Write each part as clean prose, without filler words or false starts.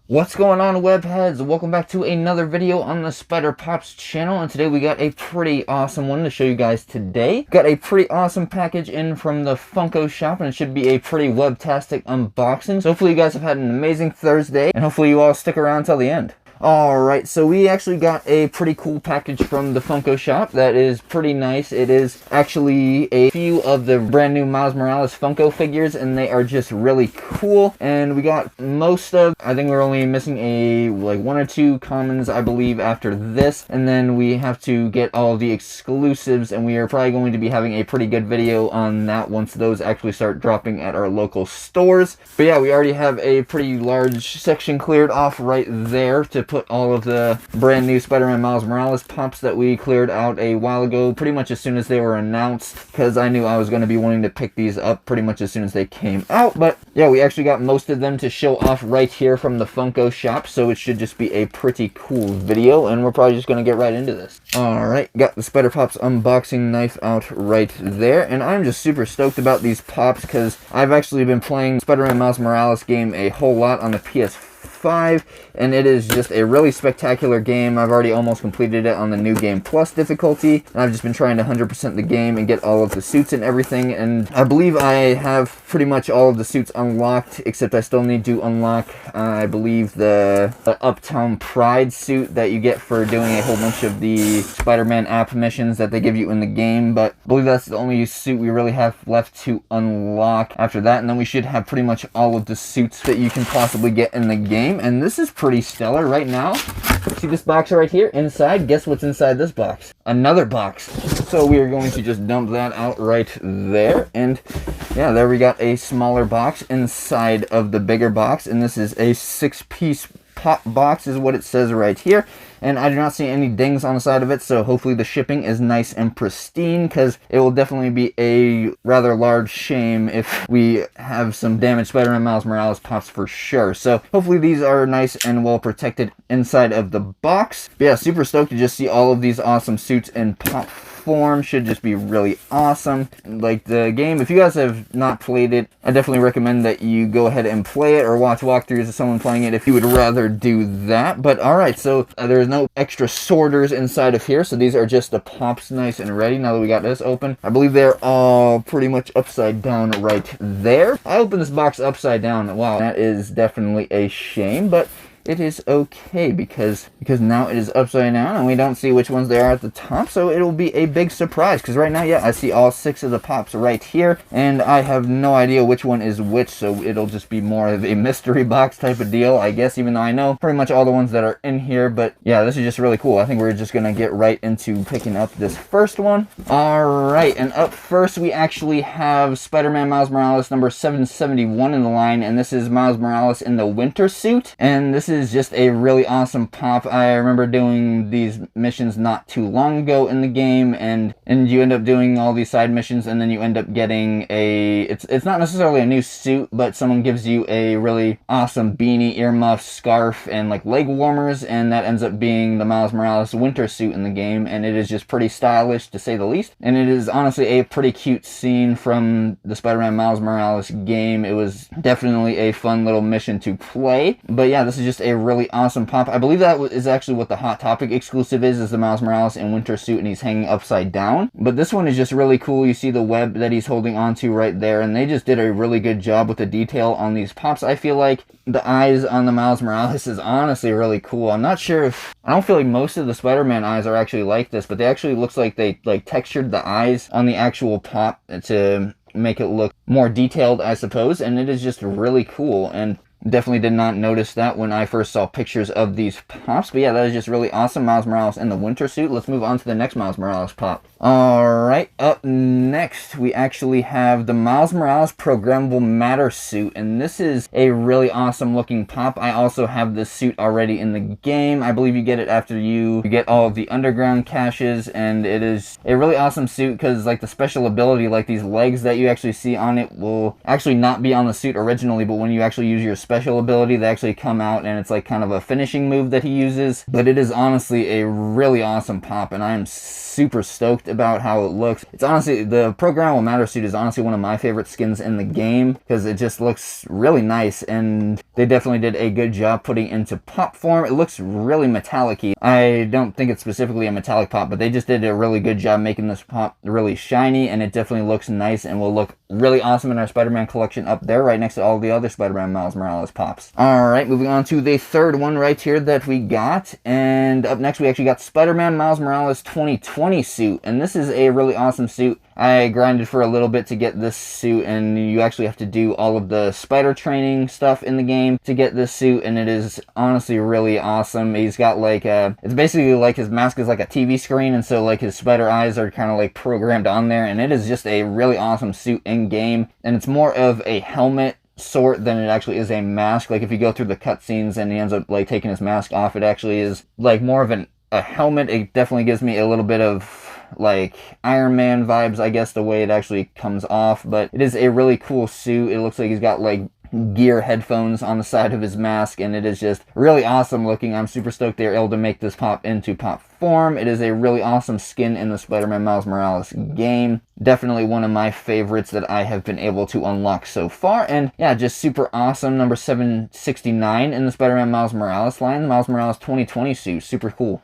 What's going on, webheads? Welcome back to another video on the Spider Pops channel, and today we got a pretty awesome one to show you guys today. Got a pretty awesome package in from the Funko shop, and it should be a pretty webtastic unboxing. So hopefully you guys have had an amazing Thursday, and hopefully you all stick around till the end. Alright, so we actually got a pretty cool package from the Funko shop that is pretty nice. It is actually a few of the brand new Miles Morales Funko figures, and they are just really cool. And we got most of, I think we're only missing like one or two commons, I believe, after this. And then we have to get all of the exclusives, and we are probably going to be having a pretty good video on that once those actually start dropping at our local stores. But yeah, we already have a pretty large section cleared off right there to put all of the brand new Spider-Man Miles Morales pops that we cleared out a while ago, pretty much as soon as they were announced, because I knew I was going to be wanting to pick these up pretty much as soon as they came out. But yeah, we actually got most of them to show off right here from the Funko shop, so it should just be a pretty cool video, and we're probably just going to get right into this. Alright, got the Spider Pops unboxing knife out right there, and I'm just super stoked about these pops because I've actually been playing Spider-Man Miles Morales game a whole lot on the PS5, and it is just a really spectacular game. I've already almost completed it on the New Game Plus difficulty, and I've just been trying to 100% the game and get all of the suits and everything, and I believe I have pretty much all of the suits unlocked, except I still need to unlock, I believe, the Uptown Pride suit that you get for doing a whole bunch of the Spider-Man app missions that they give you in the game, but I believe that's the only suit we really have left to unlock after that, and then we should have pretty much all of the suits that you can possibly get in the game. And this is pretty stellar right now. See this box right here inside? Guess what's inside this box? Another box. So we are going to just dump that out right there. And yeah, there we got a smaller box inside of the bigger box. And this is a 6-piece pop box is what it says right here. And I do not see any dings on the side of it, so hopefully the shipping is nice and pristine, because it will definitely be a rather large shame if we have some damaged Spider-Man Miles Morales pops for sure. So hopefully these are nice and well protected inside of the box. But yeah, super stoked to just see all of these awesome suits in pop form. Should just be really awesome. Like the game, if you guys have not played it, I definitely recommend that you go ahead and play it or watch walkthroughs of someone playing it if you would rather do that. But alright, so there's no extra sorters inside of here, so these are just the pops nice and ready. Now that we got this open, I believe they're all pretty much upside down right there. I opened this box upside down. Wow, that is definitely a shame, but it is okay because now it is upside down and we don't see which ones they are at the top, so it'll be a big surprise, because right now, yeah, I see all 6 of the pops right here, and I have no idea which one is which, so it'll just be more of a mystery box type of deal, I guess, even though I know pretty much all the ones that are in here. But yeah, this is just really cool. I think we're just gonna get right into picking up this first one. Alright, and up first we actually have Spider-Man Miles Morales number 771 in the line, and this is Miles Morales in the winter suit, and this is just a really awesome pop. I remember doing these missions not too long ago in the game, and you end up doing all these side missions, and then you end up getting it's not necessarily a new suit, but someone gives you a really awesome beanie, earmuff, scarf, and like leg warmers, and that ends up being the Miles Morales winter suit in the game, and it is just pretty stylish to say the least, and it is honestly a pretty cute scene from the Spider-Man Miles Morales game. It was definitely a fun little mission to play. But yeah, this is just a really awesome pop. I believe that is actually what the Hot Topic exclusive is the Miles Morales in winter suit, and he's hanging upside down. But this one is just really cool. You see the web that he's holding onto right there, and they just did a really good job with the detail on these pops. I feel like the eyes on the Miles Morales is honestly really cool. I'm not sure if, I don't feel like most of the Spider-Man eyes are actually like this, but they actually looks like they like textured the eyes on the actual pop to make it look more detailed, I suppose, and it is just really cool. And definitely did not notice that when I first saw pictures of these pops. But yeah, that is just really awesome. Miles Morales in the winter suit. Let's move on to the next Miles Morales pop. Alright, up next we actually have the Miles Morales Programmable Matter suit, and this is a really awesome looking pop. I also have this suit already in the game. I believe you get it after you get all of the underground caches, and it is a really awesome suit because like the special ability, like these legs that you actually see on it will actually not be on the suit originally, but when you actually use your special special ability that actually come out, and it's like kind of a finishing move that he uses. But it is honestly a really awesome pop, and I am super stoked about how it looks. It's honestly, the Programmable Matter suit is honestly one of my favorite skins in the game, because it just looks really nice, and they definitely did a good job putting into pop form. It looks really metallic-y. I don't think it's specifically a metallic pop, but they just did a really good job making this pop really shiny, and it definitely looks nice and will look really awesome in our Spider-Man collection up there, right next to all the other Spider-Man Miles Morales pops. Alright, moving on to the third one right here that we got, and up next we actually got Spider-Man Miles Morales 2020 suit, and this is a really awesome suit. I grinded for a little bit to get this suit, and you actually have to do all of the spider training stuff in the game to get this suit, and it is honestly really awesome. He's got like it's basically like his mask is like a TV screen, and so like his spider eyes are kind of like programmed on there, and it is just a really awesome suit in game, and it's more of a helmet sort than it actually is a mask. Like if you go through the cutscenes and he ends up like taking his mask off, it actually is like more of a helmet. It definitely gives me a little bit of like Iron Man vibes, I guess, the way it actually comes off, but it is a really cool suit. It looks like he's got like gear headphones on the side of his mask, and it is just really awesome looking. I'm super stoked they were able to make this pop into pop form. It is a really awesome skin in the Spider-Man Miles Morales game. Definitely one of my favorites that I have been able to unlock so far, and yeah, just super awesome. Number 769 in the Spider-Man Miles Morales line, the Miles Morales 2020 suit. Super cool.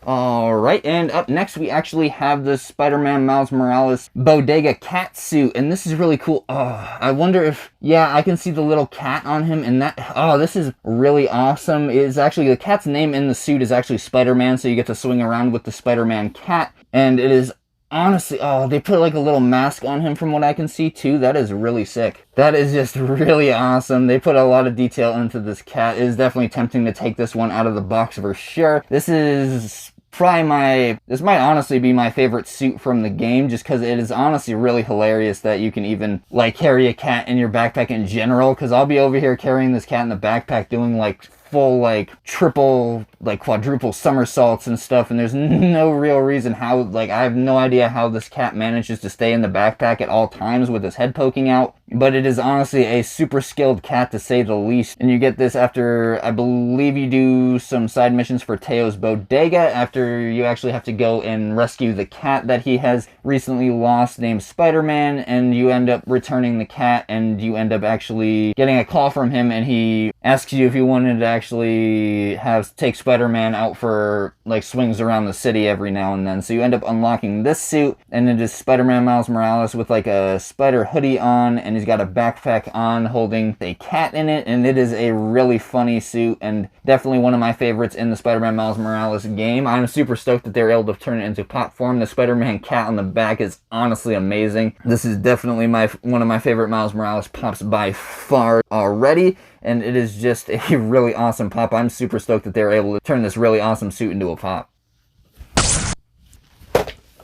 Alright, and up next we actually have the Spider-Man Miles Morales Bodega cat suit, and this is really cool. Oh, I wonder if, yeah, I can see the little cat on him, and that, oh, this is really awesome. It's actually, the cat's name in the suit is actually Spider-Man, so you get to swing around with the Spider-Man cat, and it is honestly, oh, they put like a little mask on him from what I can see too. That is really sick. That is just really awesome. They put a lot of detail into this cat. It is definitely tempting to take this one out of the box for sure. This is probably this might honestly be my favorite suit from the game, just because it is honestly really hilarious that you can even like carry a cat in your backpack in general, because I'll be over here carrying this cat in the backpack doing like full like triple like quadruple somersaults and stuff, and there's no real reason how, like, I have no idea how this cat manages to stay in the backpack at all times with his head poking out, but it is honestly a super skilled cat to say the least. And you get this after, I believe, you do some side missions for Teo's Bodega, after you actually have to go and rescue the cat that he has recently lost named Spider-Man, and you end up returning the cat, and you end up actually getting a call from him, and he asks you if you wanted to actually take Spider-Man out for like swings around the city every now and then. So you end up unlocking this suit, and it is Spider-Man Miles Morales with like a spider hoodie on, and he's got a backpack on holding a cat in it, and it is a really funny suit and definitely one of my favorites in the Spider-Man Miles Morales game. I'm super stoked that they were able to turn it into pop form. The Spider-Man cat on the back is honestly amazing. This is definitely one of my favorite Miles Morales pops by far already, and it is just a really awesome pop. I'm super stoked that they were able to turn this really awesome suit into a pop.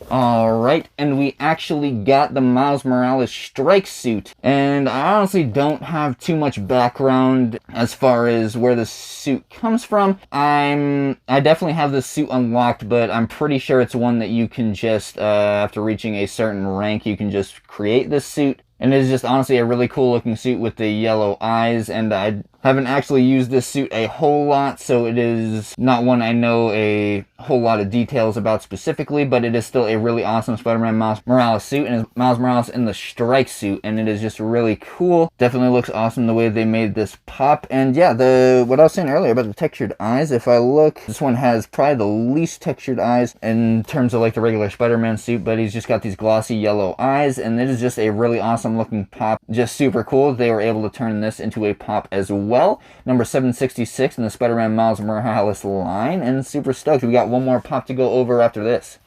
Alright, and we actually got the Miles Morales strike suit, and I honestly don't have too much background as far as where the suit comes from. I definitely have this suit unlocked, but I'm pretty sure it's one that you can just, after reaching a certain rank, you can just create this suit. And it is just honestly a really cool looking suit with the yellow eyes, and I haven't actually used this suit a whole lot, so it is not one I know a whole lot of details about specifically, but it is still a really awesome Spider-Man Miles Morales suit, and it's Miles Morales in the strike suit, and it is just really cool. Definitely looks awesome the way they made this pop. And yeah, what I was saying earlier about the textured eyes, if I look, this one has probably the least textured eyes in terms of like the regular Spider-Man suit, but he's just got these glossy yellow eyes, and it is just a really awesome looking pop. Just super cool. They were able to turn this into a pop as well. Number 766 in the Spider-Man Miles Morales line, and super stoked. We got one more pop to go over after this.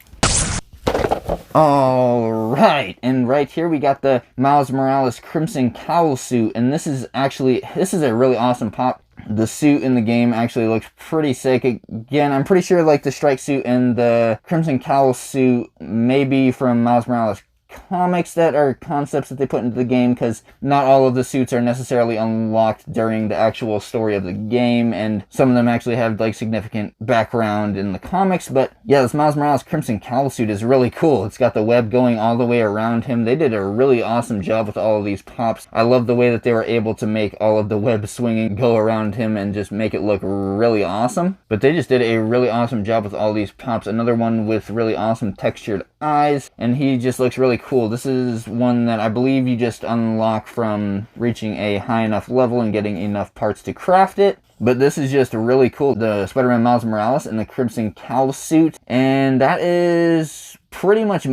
Alright, and right here we got the Miles Morales Crimson Cowl suit, and this is a really awesome pop. The suit in the game actually looks pretty sick. Again, I'm pretty sure like the strike suit and the Crimson Cowl suit may be from Miles Morales comics that are concepts that they put into the game, because not all of the suits are necessarily unlocked during the actual story of the game, and some of them actually have like significant background in the comics. But yeah, this Miles Morales Crimson Cowl suit is really cool. It's got the web going all the way around him. They did a really awesome job with all of these pops. I love the way that they were able to make all of the web swinging go around him and just make it look really awesome. But they just did a really awesome job with all these pops. Another one with really awesome textured eyes, and he just looks really cool. This is one that I believe you just unlock from reaching a high enough level and getting enough parts to craft it. But this is just really cool. The Spider-Man Miles Morales in the Crimson Cowl suit. And that is pretty much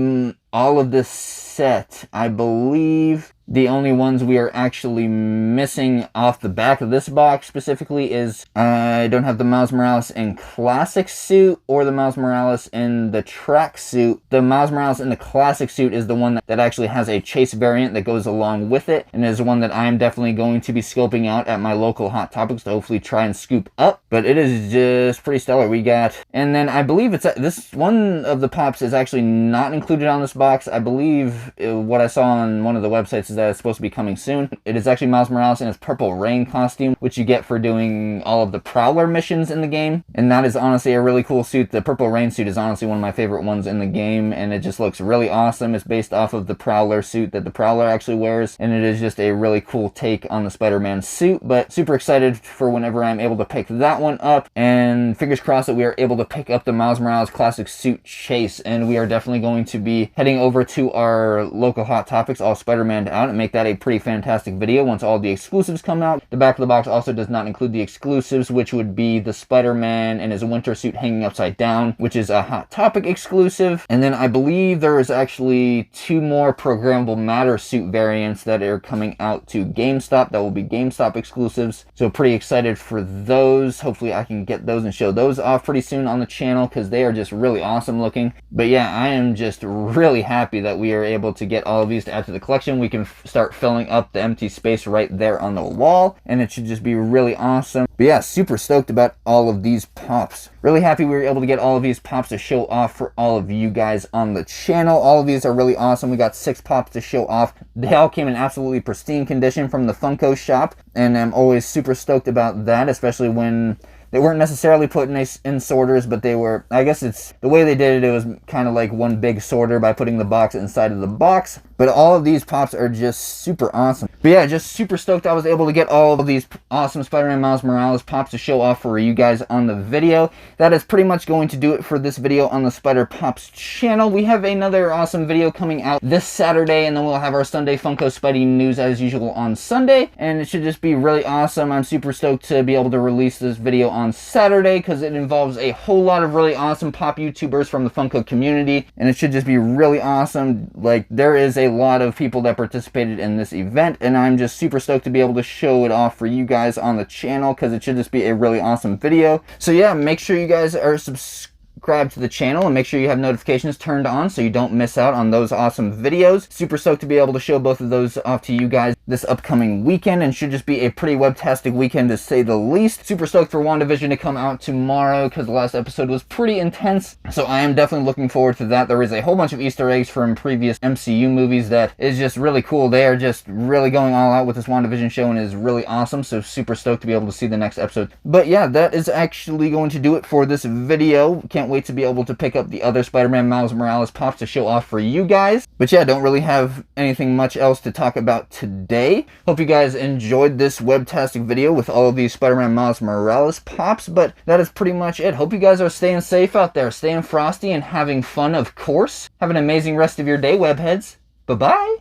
all of this set. I believe the only ones we are actually missing off the back of this box specifically is I don't have the Miles Morales in Classic suit or the Miles Morales in the track suit. The Miles Morales in the Classic suit is the one that actually has a chase variant that goes along with it, and is one that I am definitely going to be scoping out at my local Hot Topics to hopefully try and scoop up. But it is just pretty stellar. We got, and then I believe it's this one of the pops is actually not included on this box. I believe what I saw on one of the websites is that it's supposed to be coming soon. It is actually Miles Morales in his Purple Rain costume, which you get for doing all of the Prowler missions in the game. And that is honestly a really cool suit. The Purple Rain suit is honestly one of my favorite ones in the game, and it just looks really awesome. It's based off of the Prowler suit that the Prowler actually wears, and it is just a really cool take on the Spider-Man suit. But super excited for whenever I'm able to pick that one up, and fingers crossed that we are able to pick up the Miles Morales Classic suit chase. And we are definitely going to be heading over to our local Hot Topics, all Spider-Man out, and make that a pretty fantastic video once all the exclusives come out. The back of the box also does not include the exclusives, which would be the Spider-Man in his winter suit hanging upside down, which is a Hot Topic exclusive. And then I believe there is actually 2 more Programmable Matter suit variants that are coming out to GameStop that will be GameStop exclusives. So pretty excited for those. Hopefully I can get those and show those off pretty soon on the channel, because they are just really awesome looking. But yeah, I am just really happy that we are able to get all of these to add to the collection. We can start filling up the empty space right there on the wall, and it should just be really awesome. But yeah, super stoked about all of these pops. Really happy we were able to get all of these pops to show off for all of you guys on the channel. All of these are really awesome. We got 6 pops to show off. They all came in absolutely pristine condition from the Funko shop, and I'm always super stoked about that, especially when they weren't necessarily put in sorters, but they were, I guess it's, the way they did it, it was kind of like one big sorter by putting the box inside of the box. But all of these pops are just super awesome. But yeah, just super stoked I was able to get all of these awesome Spider-Man Miles Morales pops to show off for you guys on the video. That is pretty much going to do it for this video on the Spider Pops channel. We have another awesome video coming out this Saturday, and then we'll have our Sunday Funko Spidey news as usual on Sunday. And it should just be really awesome. I'm super stoked to be able to release this video on Saturday, because it involves a whole lot of really awesome pop YouTubers from the Funko community, and it should just be really awesome. Like, there is a lot of people that participated in this event, and I'm just super stoked to be able to show it off for you guys on the channel, because it should just be a really awesome video. So yeah, make sure you guys are subscribe to the channel, and make sure you have notifications turned on so you don't miss out on those awesome videos. Super stoked to be able to show both of those off to you guys this upcoming weekend, and should just be a pretty webtastic weekend to say the least. Super stoked for WandaVision to come out tomorrow, because the last episode was pretty intense, so I am definitely looking forward to that. There is a whole bunch of Easter eggs from previous MCU movies that is just really cool. They are just really going all out with this WandaVision show, and is really awesome, so super stoked to be able to see the next episode. But yeah, that is actually going to do it for this video. Can't wait to be able to pick up the other Spider-Man Miles Morales pops to show off for you guys. But yeah, don't really have anything much else to talk about today. Hope you guys enjoyed this webtastic video with all of these Spider-Man Miles Morales pops, but that is pretty much it. Hope you guys are staying safe out there, staying frosty, and having fun, of course. Have an amazing rest of your day, webheads. Bye-bye.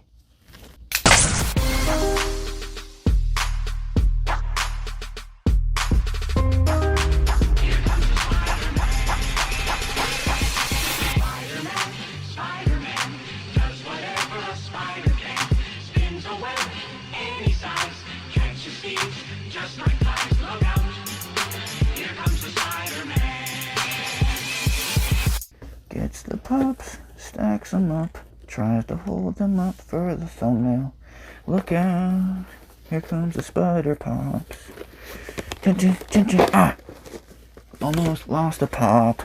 Gets the pops, stacks them up, tries to hold them up for the thumbnail. Look out, here comes the Spider Pops. Ah! Almost lost a pop.